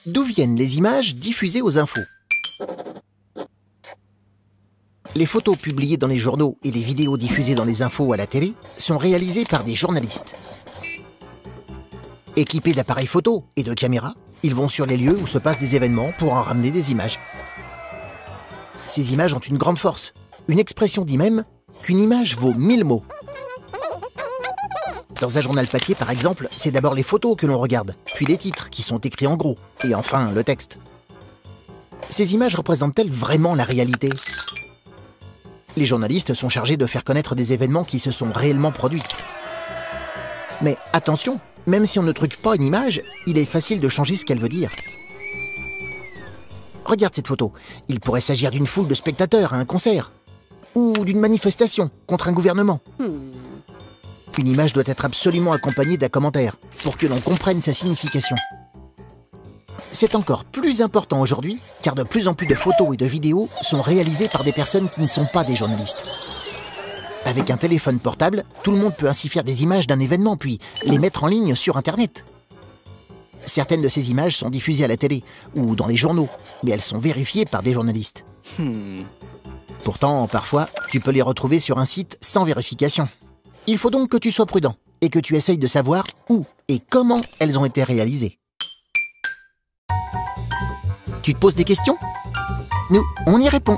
D'où viennent les images diffusées aux infos? Les photos publiées dans les journaux et les vidéos diffusées dans les infos à la télé sont réalisées par des journalistes. Équipés d'appareils photo et de caméras, ils vont sur les lieux où se passent des événements pour en ramener des images. Ces images ont une grande force. Une expression dit même qu'une image vaut 1000 mots. Dans un journal papier, par exemple, c'est d'abord les photos que l'on regarde, puis les titres qui sont écrits en gros, et enfin le texte. Ces images représentent-elles vraiment la réalité? Les journalistes sont chargés de faire connaître des événements qui se sont réellement produits. Mais attention, même si on ne truque pas une image, il est facile de changer ce qu'elle veut dire. Regarde cette photo. Il pourrait s'agir d'une foule de spectateurs à un concert, ou d'une manifestation contre un gouvernement. Une image doit être absolument accompagnée d'un commentaire pour que l'on comprenne sa signification. C'est encore plus important aujourd'hui, car de plus en plus de photos et de vidéos sont réalisées par des personnes qui ne sont pas des journalistes. Avec un téléphone portable, tout le monde peut ainsi faire des images d'un événement, puis les mettre en ligne sur Internet. Certaines de ces images sont diffusées à la télé ou dans les journaux, mais elles sont vérifiées par des journalistes. Pourtant, parfois, tu peux les retrouver sur un site sans vérification. Il faut donc que tu sois prudent et que tu essayes de savoir où et comment elles ont été réalisées. Tu te poses des questions? Nous, on y répond.